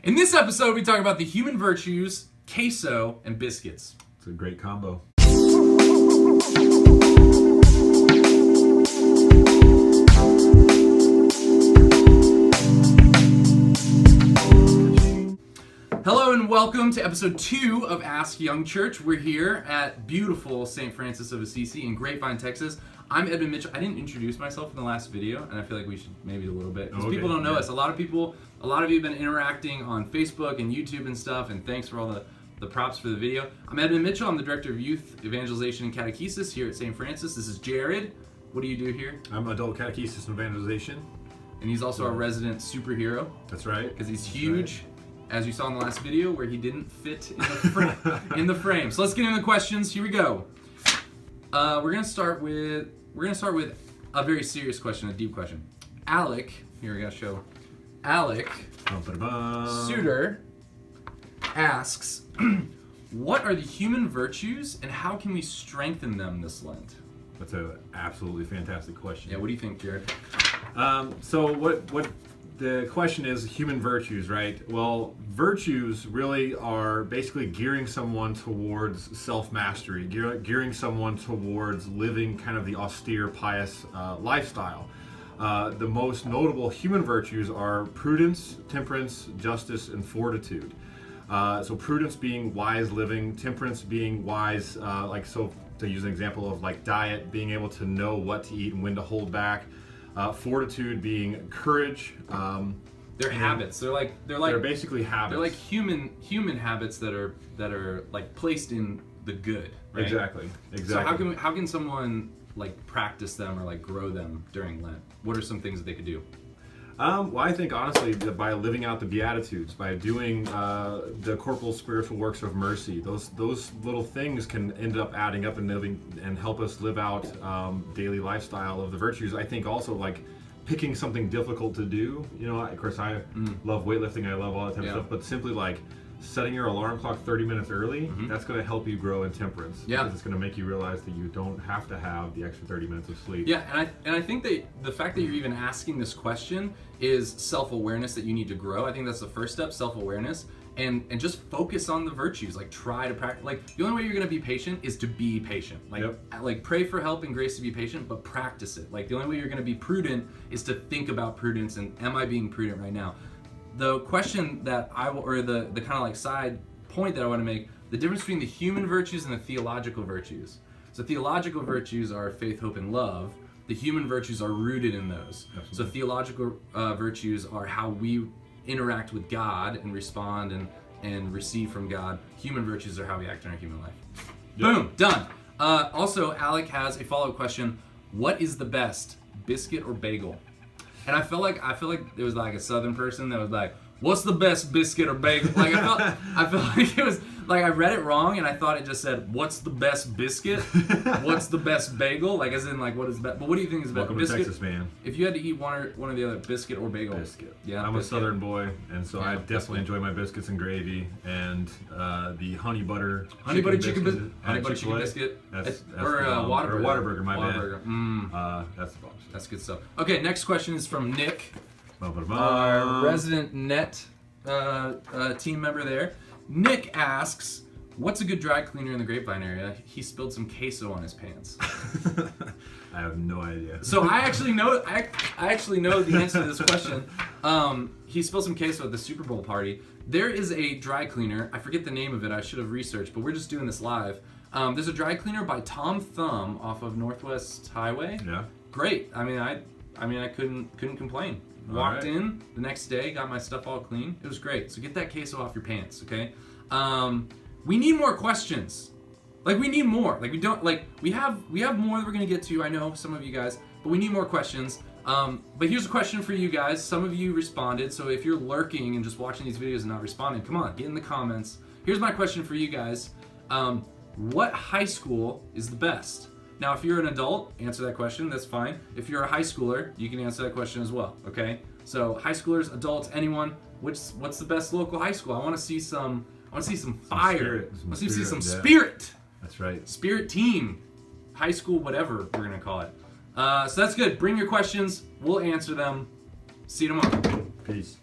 In this episode, we talk about the human virtues, queso, and biscuits. It's a great combo. Hello and welcome to episode 2 of Ask Young Church. We're here at beautiful St. Francis of Assisi in Grapevine, Texas. I'm Edmund Mitchell. I didn't introduce myself in the last video, and I feel like we should maybe a little bit, because people don't know us. A lot of you have been interacting on Facebook and YouTube and stuff, and thanks for all the props for the video. I'm Edmund Mitchell. I'm the Director of Youth Evangelization and Catechesis here at St. Francis. This is Jared. What do you do here? I'm Adult Catechesis and Evangelization. And he's also our resident superhero. That's right. Because he's huge. Right. As you saw in the last video, where he didn't fit in the frame. So let's get into the questions. Here we go. We're gonna start with a very serious question, a deep question. Alec, here we gotta show. Alec Suter asks, what are the human virtues and how can we strengthen them this Lent? That's an absolutely fantastic question. Yeah, what do you think, Jared? So what the question is, human virtues, right? Well, virtues really are basically gearing someone towards self-mastery, gearing someone towards living kind of the austere, pious lifestyle. The most notable human virtues are prudence, temperance, justice, and fortitude. So prudence being wise living, temperance being wise, to use an example of like diet, being able to know what to eat and when to hold back. Fortitude being courage. They're habits. They're basically habits. They're like human habits that are like placed in the good. Right? Exactly. So how can someone like practice them or like grow them during Lent? What are some things that they could do? Well, I think honestly by living out the Beatitudes, by doing the corporal spiritual works of mercy, those little things can end up adding up and help us live out daily lifestyle of the virtues. I think also like picking something difficult to do. You know, of course I love weightlifting, I love all that type of stuff, but simply like setting your alarm clock 30 minutes early, that's going to help you grow in temperance. Yeah. Because it's going to make you realize that you don't have to have the extra 30 minutes of sleep. Yeah, and I think that the fact that you're even asking this question is self-awareness that you need to grow. I think that's the first step, self-awareness. And just focus on the virtues. Like try to practice. Like the only way you're gonna be patient is to be patient. Like pray for help and grace to be patient, but practice it. Like the only way you're gonna be prudent is to think about prudence and am I being prudent right now? The question that the kind of like side point that I want to make, the difference between the human virtues and the theological virtues. So theological virtues are faith, hope, and love. The human virtues are rooted in those. Absolutely. So theological virtues are how we interact with God and respond and receive from God. Human virtues are how we act in our human life. Yep. Boom, done. Also, Alec has a follow-up question. What is the best, biscuit or bagel? And I feel like there was like a Southern person that was like, "What's the best biscuit or bagel?" Like I felt like it was like I read it wrong and I thought it just said, "What's the best biscuit? What's the best bagel?" Like as in like what is best? But what do you think is best? Welcome to Texas, man. If you had to eat one or the other, biscuit or bagel? Biscuit. Yeah, I'm biscuit. a Southern boy, and so I definitely enjoy my biscuits and gravy and the honey butter chicken biscuit. That's or Whataburger. My bad. Whataburger. That's the box. That's good stuff. Okay, next question is from Nick, our our resident net team member there. Nick asks, what's a good dry cleaner in the Grapevine area? He spilled some queso on his pants. I have no idea. So I actually know the answer to this question. He spilled some queso at the Super Bowl party. There is a dry cleaner. I forget the name of it. I should have researched, but we're just doing this live. There's a dry cleaner by Tom Thumb off of Northwest Highway. Yeah. Great. I couldn't complain. Walked in the next day, got my stuff all clean. It was great. So get that queso off your pants, okay? We need more questions. Like we need more. Like we don't we have more that we're gonna get to. I know some of you guys, but we need more questions. But here's a question for you guys. Some of you responded, so if you're lurking and just watching these videos and not responding, come on, get in the comments. Here's my question for you guys. What high school is the best? Now, if you're an adult, answer that question, that's fine. If you're a high schooler, you can answer that question as well, okay? So high schoolers, adults, anyone, what's the best local high school? I want to see some fire. I want to see some spirit. That's right. Spirit team, high school, whatever we're gonna call it. So that's good. Bring your questions. We'll answer them. See you tomorrow. Peace.